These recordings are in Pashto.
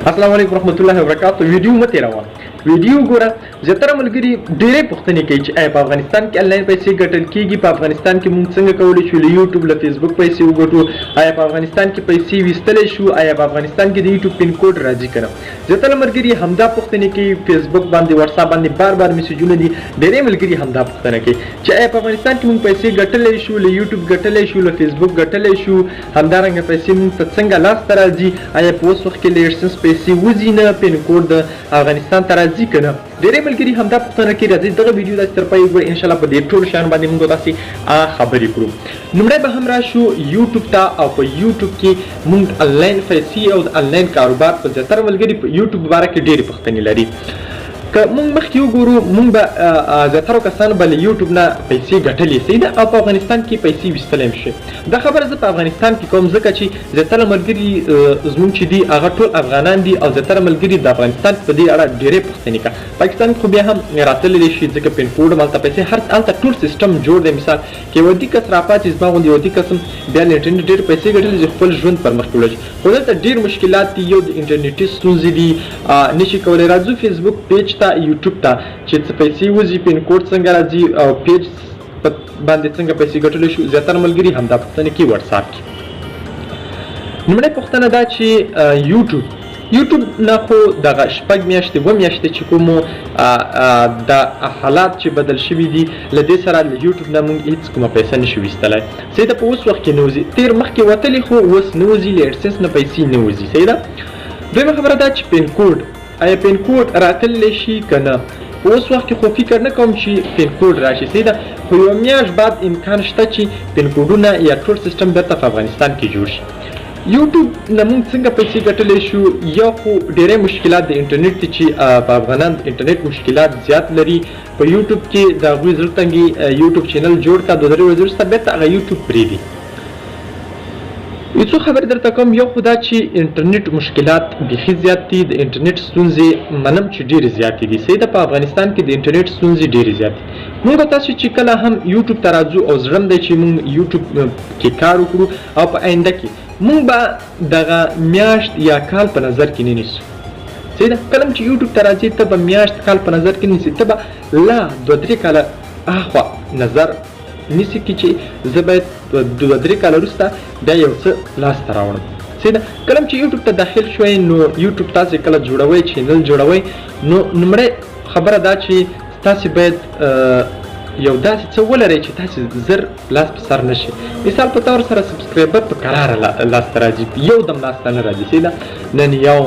السلام علیکم ورحمۃ اللہ وبرکاتہ. ویډیو مه تیروه، ویډیو ګوره. زیاتره ملګري ډېرې پوښتنې کوي چې آیا په افغانستان کې آنلاین پیسې ګټل کېږي؟ په افغانستان کې موږ څنګه کولی شو له یوټیوب له فیسبوک پیسې وګټو؟ آیا په افغانستان کې پیسې ویستلی شو؟ آیا په افغانستان کې د یوټیوب پین کوډ راځي که نه؟ زیاتره ملګري همدا پوښتنې کوي. فیسبوک باندې واتساپ باندې بار بار میسیجونه دي. ډېرې ملګري همدا پوښتنه کوي چې آیا په افغانستان کې موږ پیسې ګټلی شو؟ له یوټیوب ګټلی شو؟ له فیسبوک ګټلی شو؟ همدارنګه پیسې موږ ته څنګه لاسته راځي؟ آیا په اوس وخت کې له ایډسنس پیسې وځي نه؟ پین کوډ د افغانستان ته راځي که نه؟ ډېرې ملګري همدا پوښتنه کوي. راځئ دغه ویډیو داسې تر پایه وګورئ. انشاءالله په دې ټولو شیانو باندې موږ تاسې خبرې کړو. لومړی به هم راشو یوټیوب ته، او په یوټیوب کې موږ آنلاین پیسې او د آنلاین کاروبار په زیاتره ملګري په یوټیوب باره کې ډېرې پوښتنې لري. که موږ مخکې وګورو، موږ به زیاترو کسانو به له یوټیوب نه پیسې ګټلې صحیح ده، او په افغانستان کې پیسې ویستلی هم شي. دا خبره زه په افغانستان کې کوم ځکه چې زیاتره ملګري زموږ چې دي هغه ټول افغانان دي، او زیاتره ملګري د افغانستان په دې اړه ډېرې پوښتنې کوي. پاکستان خو بیا هم راتللی شي ځکه پین کوډ هلته پیسې هلته ټول سیسټم جوړ دی. مثال که یو ودي کس راپاڅي زما غوندې یو ودي کس هم بیا له انټرنېټ ډېرې پیسې ګټلې چې خپل ژوند پرمخ کړلی شي. خو دلته ډېر مشکلات دي. یو د انټرنېټي ستونزې دي، نشي کولی. راځو فیسبوک پیج ته، یوټیوب ته چې څه پیسې وځي، پین کوډ څنګه راځي، او پیج باندې څنګه پیسې ګټلی شو. زیاتره ملګري همدا پوښتنې کوي واتساپ کې. لومړۍ پوښتنه دا چې یوټیوب نه خو دغه شپږ میاشتې 2 میاشتې چې کومو د حالات چې بدل شوي دي، له دې سره له یوټیوب نه موږ هېڅ کومه پیسه نشو ویستلی. صحیح ده. په اوس وخت کې نه وځي. تېر مخکې وتلي خو اوس نه وځي، له ایډسنس نه پیسې نه وځي. صحیح ده. دویمه خبره دا چې پین کوډ، آیا پین کوډ راتللی شي که نه؟ په اوس وخت کې خو فکر نه کوم چې پین کوډ راشي. صحیح ده. خو یوه میاشت بعد امکان شته چې پین کوډونه یا ټول سیسټم بیرته په افغانستان کې جوړ شي. یوټیوب نه موږ څنګه پیسې ګټلی شو؟ یو خو ډېری مشکلات د انټرنیټ دي چې په افغانان د انټرنیټ مشکلات زیات لري. په یوټیوب کې د هغوی زړه تنګي یوټیوب چینل جوړ کړه، 2-3 ورځې وروسته بیرته هغه یوټیوب پرېږدي. یو څو خبرې درته کوم. یو خو دا چې انټرنیټ مشکلات بیخي زیات دي. د انټرنیټ ستونزې منم چې ډېرې زیاتې دي. صحیح ده. په افغانستان کې د انټرنیټ ستونزې ډېرې زیاتې دي. موږ به تاسو چې کله هم یوټیوب ته راځو، او زړه م دی چې موږ یوټیوب کې کار وکړو، او په آینده کې موږ به دغه میاشت یا کال په نظر کې نه نیسو. صحیح ده. کله چې یوټیوب ته راځي ته به میاشت کال په نظر کې نیسي، ته به لا 2-3 کاله اخوا نظر نیسي کې چې زه باید 2-3 کاله وروسته بیا یو څه لاسته راوړم. صحیح ده. کله چې یوټیوب ته داخل شوئ، نو یوټیوب تاسې کله جوړوئ، چینل جوړوئ، نو لومړی خبره دا چې تاسې باید یو داسې څه ولرئ چې تاسې زر لاس په سر نه شي. مثال په طور سره سبسکرایبر په کراره لاسته راځي، یو دم لاسته نه راځي. صحیح ده. نن یو،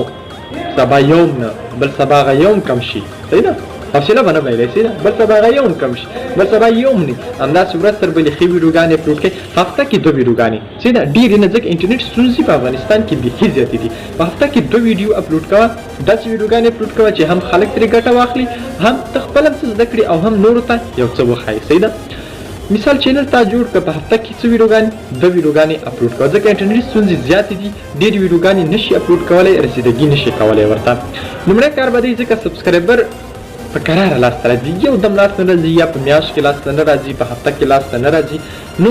سبا یوم نه، بل سبا هغه یوم کم شي. صحیح ده. حوصله به نه بایلئ. صحیح ده. بل سبا هغه یوم کم شي، بل سبا یوم نه، همداسې ورځ تر بلې ښې ویډیوګانې اپلوډ کړئ. هفته کې 2 ویډیوګانې. صحیح ده. ډېرې نه، ځکه انټرنیټ ستونزې په افغانستان کې بیخي زیاتې دي. په هفته کې 2 ویډیو اپلوډ کوه. داسې ویډیوګانې اپلوډ کوه چې هم خلک ترې ګټه واخلي، هم ته خپله څه زده کړي، او هم نورو ته یو څه وښایي. صحیح ده. مثال چینل تا جوړ کړه، په هفته کې څه ویډیوګانې 2 ویډیوګانې اپلوډ کوه، ځکه انټرنیټ ستونزې زیاتې دي. ډېرې ویډیوګانې نشي اپلوډ کولی، رسیدګي نشي کولی ورته. لومړی کار به دی ځکه سبسکرایبر په کراره لاسته راځي، یو دم لاسته نه راځي، یا په میاشت کې لاسته نه راځي، په هفته کې لاسته نه راځي. نو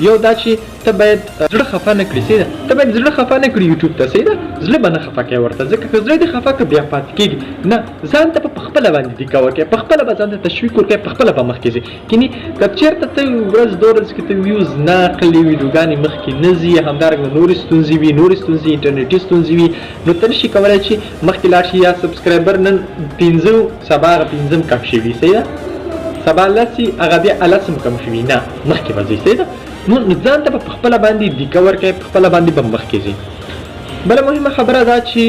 یو دا چې ته باید زړه خفه نه کړي. صحیح ده. ته باید زړه خفه نه کړي یوټیوب ته. صحیح ده. زړه به نه خفه کوې ورته، ځکه که زړه دې خفه کړه بیا پاتې کېږي نه. ځان ته په خپله باندې دیکه وکړې، په خپله به ځان ته تشویق ورکوې، په خپله به مخکې ځې. کني که چېرته ته ورځ 2 ورځې کې ته ویوز نه اخلې، ویډیوګانې مخکې نه ځي، همدارنګه نورې ستونزې وي، نورې ستونزې انټرنیټي ستونزې وي، نو ته نشي کولی چې مخکې لاړ شي. یا سبسکرایبر نن 15 سبا هغه 15 کم شوي. صحیح ده. سبا 10 هغه بیا 10 کم شوي، نه مخکې به ځي. صحیح ده. نو ځان ته په خپله باندې دیکه ورکوې، په خپله باندې به مخکې ځي. بله مهمه خبره دا چې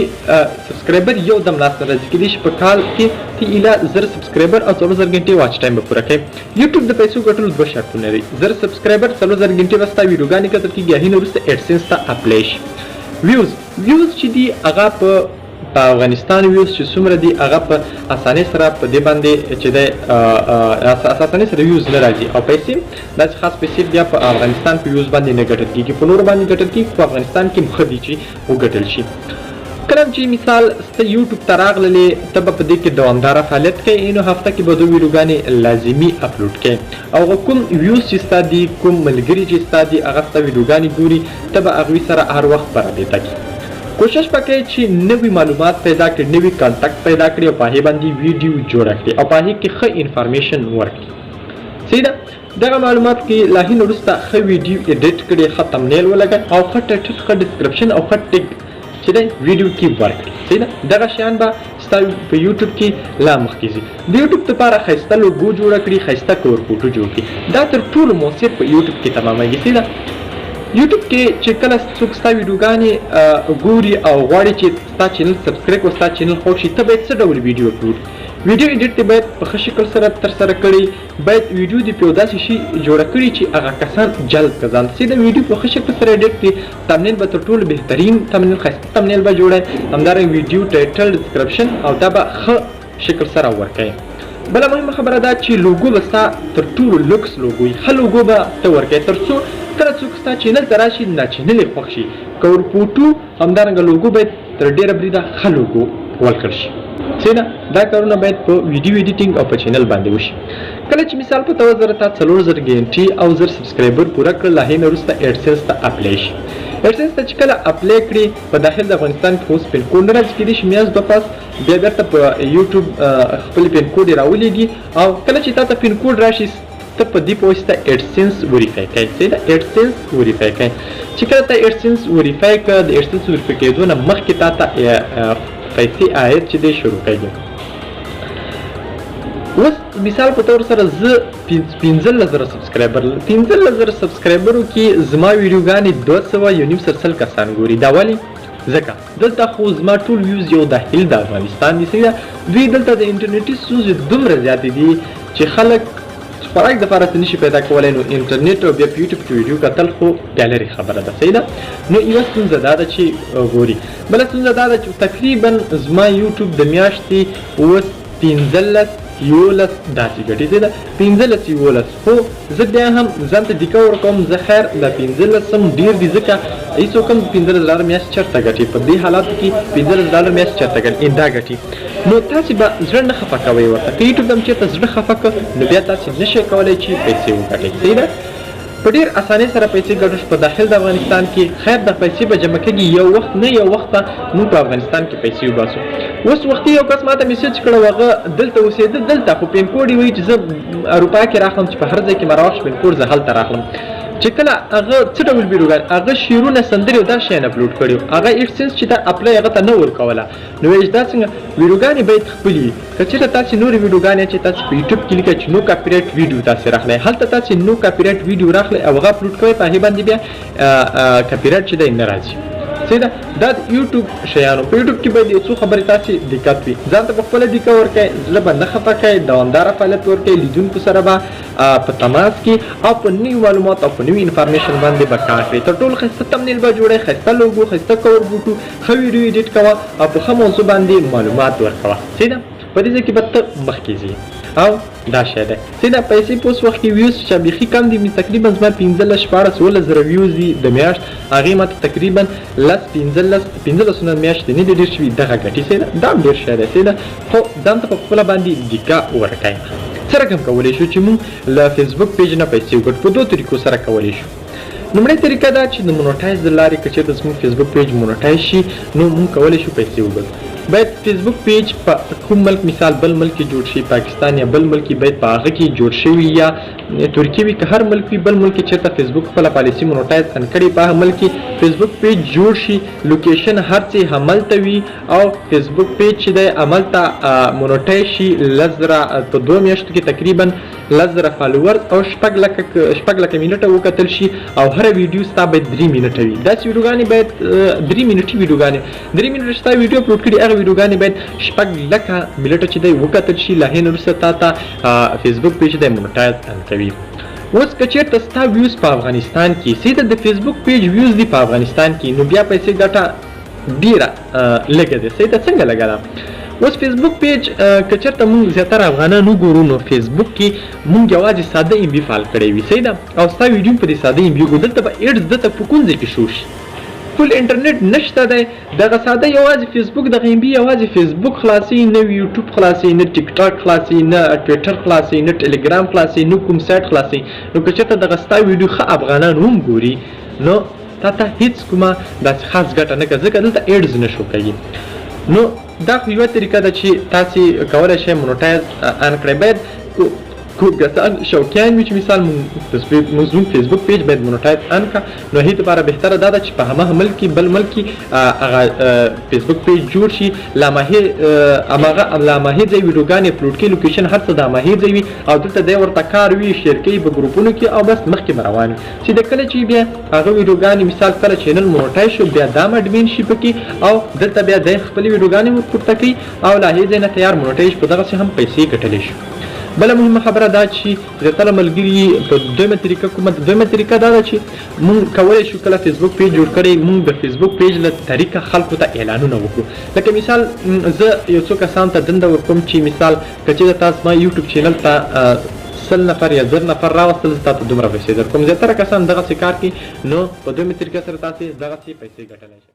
سبسکرایبر یو دم لاسته راځي. کېدای شي په کال کې ته ایله 1000 سبسکرایبر او 14000 غنټې واچ ټایم به پوره کوې. یوټیوب د پیسو ګټلو 2 شرطونه لري. 1000 سبسکرایبر 14000 غنټې به ستا ویډیوګانې کتل کېږي، هغې نه وروسته ایډسنس ته اپلی شي. ویوز چې دي هغه په افغانستان ویوز چې څومره دي هغه په اسانۍ سره په دې باندې چې دی اسانۍ سره ویوز نه راځي، او پیسې داسې خاص پیسې بیا په افغانستان په ویوز باندې نه ګټل کېږي، په نورو باندې ګټل کېږي. په افغانستان کې ښه دي چې وګټل شي. کله چې مثال ته یوټیوب ته راغللې، ته به په دې کې دوامداره فعالیت کوې، نو هفته کې به 2 ویډیوګانې لازمي اپلوډ کوې، او کوم ویوز چې ستا دي، کوم ملګري چې ستا دي، هغه ستا ویډیوګانې ګوري، ته به هغوی سره هر وخت په رابطه کې. کوشش وکړئ چې نوي معلومات پیدا کړئ، نوي کانټیکټ پیدا کړئ او په هغې باندې ویډیو جوړه کړئ او په هغې کې ښه انفارمیشن ورکړئ. صحیح ده؟ دغه معلومات کې لا هین وروسته ښه ویډیو ایډیټ کړئ، ښه تمنیل ولګئ او ښه ټایټل، ښه ډسکرپشن او ښه ټیګ چې دی ویډیو کې ورکړئ. صحیح ده؟ دغه شیان به ستا په یوټیوب کې لا مخکې ځي. د یوټیوب دپاره ښایسته لوګو جوړه کړي، ښایسته کور فوټو جوړ کړي. دا تر ټولو مؤثر په یوټیوب کې تمامېږي. صحیح ده؟ یوټیوب کې چې کله څوک ستا ویډیوګانې ګوري او غواړي چې ستا چینل سبسکرایب او ستا چینل خوښ شي، ته باید څه ډول ویډیو اپلوډ ویډیو ایډیټ دې باید په ښه شکل سره ترسره کړي، باید ویډیو دې په یو داسې شي جوړه کړي چې هغه کسان جلب کړي ځان ته. د ویډیو په ښه شکل سره ایډیټ کړي، تمنیل به تر ټولو بهترین تمنیل، ښایسته تمنیل به جوړوي، همدارنګه ویډیو ټایټل ډسکرپشن او دا به ښه شکل سره ورکوي. بله مهمه خبره دا چې لوګو به ستا تر ټولو لوکس لوګو وي، ښه لوګو به ته ورکوي تر څو کله څوک ستا چینل ته راشي دا چینل یې خوښ شي. کور فوټو همدارنګه لوګو باید تر ډېره بریده ښه لوګو ورکړل شي. صحیح ده؟ دا کارونه باید په ویډیو ایډیټینګ او په چینل باندې وشي. کله چې مثال په توګه زره تا 4000 ګینټي او 1000 سبسکرایبر پوره کړل، لا هې نه وروسته ایډسنس ته اپلای شي. ایډسنس ته چې کله اپلای کړي په داخل د افغانستان کې اوس پین کوډ نه راځي، کېدای شي میاشت دوه پس بیا بېرته په یوټیوب خپل پین کوډ یې راولېږي او کله چې تا ته پین کوډ راشي ته په دې په واسطه ایډسنس وریفای کوي. صحیح ده؟ ایډسنس وریفای کوي. چې کله ته ایډسنس وریفای کړه، د ایډسنس وریفای کېدو نه مخکې تا ته پیسې عاید چې دی شروع کوي. اوس مثال په طور سره زه 15,000 سبسکرایبر 15,000 سبسکرایبرو کې زما ویډیوګانې 200 کسان ګوري. دا ولې؟ ځکه دلته خو زما ټول ویوز یو داخل د افغانستان دي. صحیح ده؟ دوی دلته د انټرنیټي ستونزې دومره زیاتې دي چې خلک خوراک دپاره څه نشي پیدا کولی، نو انټرنیټ او بیا په یوټیوب کې ویډیو کتل خو بیا لرې خبره ده. صحیح ده؟ نو یوه ستونزه دا ده چې ګوري. بله ستونزه دا ده چې تقریبا زما یوټیوب د میاشتې اوس 15-11 داسې ګټي. صحیح ده؟ 15-11 خو زه بیا هم ځان ته ډیکه ورکوم، زه خیر دا 15 هم ډېر دي ځکه هېڅوک هم $15 میاشت چېرته ګټي. په دې حالاتو کې $15 میاشت چېرته ګټي دا ګټي. نو تاسې به زړه نه خفه کوئ ورته. که یوټیوب هم چېرته زړه خفه کړ نو بیا تاسې نشئ کولی چې پیسې وګټئ. صحیح ده؟ په ډېر اسانۍ سره پیسې ګټو په داخل د افغانستان کې. خیر د پیسې به جمع کېږي، یو وخت نه یو وخت به موږ په افغانستان کې پیسې وباسو. اوس وختي یو کس ماته میسج کړی، هغه دلته اوسېده، دلته خو پین کوډ یې وایي چې زه اروپا کې راخلم، چې په هر ځای کې مې راوخت پین کوډ زه هلته راخلم. چې کله هغه څه ډول ویډیوګانې، هغه شعرونه، سندرې او دا شیان اپلوډ کړي، هغه ایډسنس چې دا اپلای هغه ته نه ورکوله. نو وایي دا څنګه ویډیوګانې باید خپلې وي. که چېرته تاسې نورې ویډیوګانې چې تاسې په یوټیوب کې لیکئ چې نو کاپي رایټ ویډیو تاسې راخلئ، هلته تاسې نو کاپي رایټ ویډیو راخلئ او هغه اپلوډ کوئ، په هغې باندې بیا کاپي رایټ چې دی نه راځي. صحیح ده؟ دا د یوټیوب شیانو. په یوټیوب کې باید یو څو خبرې تاسې دقت وي، ځان ته په خپله ډیکه ورکړئ، زړه به نه خفه کوئ، دوامداره فعالیت ورکړئ، لیدونکو سره به په تماس کې او په نوي معلومات او په نوي انفارمیشن باندې به کار کوئ. تر ټولو ښایسته تمنیل به جوړئ، ښایسته لوګو، ښایسته کور بوټو، ښه ویډیو ایډیټ کوه او په ښه موضوع باندې معلومات ورکوه. صحیح ده؟ په دې ځای کې به ته مخکې ځې او دا شی دی. صحیح ده؟ پیسې په اوس وخت کې ویوز چې بیخي کم دي، تقریبا زما 15-16 ویوز دي د میاشت، هغې ماته تقریبا 15 میاشتې نه دي ډېر شوي دغه ګټي. صحیح ده؟ دا هم ډېر شی دی. صحیح ده؟ خو ځان ته په خپله باندې ډیکه ورکوئ. څه رقم کولی شو چې موږ له فیسبوک پیج نه پیسې وګټو؟ په 2 طریقو سره کولی شو. لومړی طریقه دا چې د مونوټایز د لارې که چېرته زموږ فیسبوک پیج مونوټایز شي نو موږ کولی شو پیسې وګټو. باید فیسبوک پیج په کوم ملک، مثال بل ملک کې جوړ شي، پاکستان یا بل ملک کې باید په هغه کې جوړ شوي یا ترکیه وي، که هر ملک وي بل ملک کې چېرته فیسبوک خپله پالیسي مونوټایز ان کړي، په هغه ملک کې فیسبوک پیج جوړ شي، لوکیشن هر څه هملته وي او فیسبوک پیج چې دی هملته مونوټایز شي. 10,000 په 2 میاشتو کې تقریبا 10,000 فالوورز او 6 لکه منټه وکتل شي او هره ویډیو ستا باید 3 منټه وي. داسې ویډیوګانې باید 3 منټي ویډیوګانې 3 منټه چې تا ویډیو اپلوډ کړي هغه ویډیوګانې باید 6 لکه منټه چې دی وکتل شي. لا هې نه وروسته تا ته فیسبوک پیج دی مونوټایز کوي. اوس که چېرته ستا ویوز په افغانستان کې، صحیح د فیسبوک پیج ویوز دي په افغانستان کې، نو بیا پیسې ګټه ډېره لږه ده. صحیح ده؟ څنګه لږه ده؟ اوس فیسبوک پیج که چېرته موږ زیاتره افغانان وګورو نو فیسبوک کې موږ یوازې ساده ام بي فایل کړی وي. صحیح ده؟ او ستا ویډیو په دې ساده ام بي وګورو، دلته به ایډز دلته په کوم ځای کې شو شي، ټول انټرنیټ نشته دی. دغه ساده یوازې فیسبوک دغه ام بي یوازې فیسبوک خلاصي، نه یوټیوب خلاصي، نه ټیک ټاک خلاصي، نه ټویټر خلاصي، نه ټلګرام خلاصي، نه کوم سایټ خلاصي. نو که چېرته دغه ستا ویډیو ښه افغانان هم ګوري نو تاته هیڅ کومه داسې خاص ګټه نه کوي ځکه دلته ایډز نشو کوي. نو دا خو یوه طریقه ده چې تاسې کولی شئ مونوټایز ان کړئ. باید کسان شوقیان وي چې مثال موږ فیسبوک پیج باید مونوټایز ان کا نو هیڅ لپاره بهتره دا ده چې په هماغه ملک بل ملک هغه فیسبوک پیج جوړ شي لامحې ځای ویډیوګانې اپلوډ کړي لوکیشن هر څه د لامحې ځای وي او دلته دی ورته کار وي شیر کوي په ګروپونو کې او بس مخکې به روان وي چې د کله چې بیا هغه ویډیوګانې مثال کله چینل مونوټایز شو بیا دا اډمین شي پکې او دلته بیا دی خپلې ویډیوګانې ورپورته کوي او له هغې ځای نه تیار مونوټایز په دغسې هم پیسې ګټلی شي. بله مهمه خبره دا چې زیاتره ملګري په دویمه طریقه دا ده چې مونږ کولی شو کله فیسبوک پیج جوړ کړی مونږ د فیسبوک پیج له طریقه خلکو ته اعلانونه وکړو. لکه مثال زه یو څو کسانو ته دنده ورکوم چې مثال که چېرته تاسو ما یوټیوب چینل ته 100 نفر یا 1000 نفر راوستل زه تاسو دومره پیسې درکوم. زیاتره کسان دغسې کار کوي نو په دویمه طریقه سره تاسې دغسې پیسې ګټلی شئ.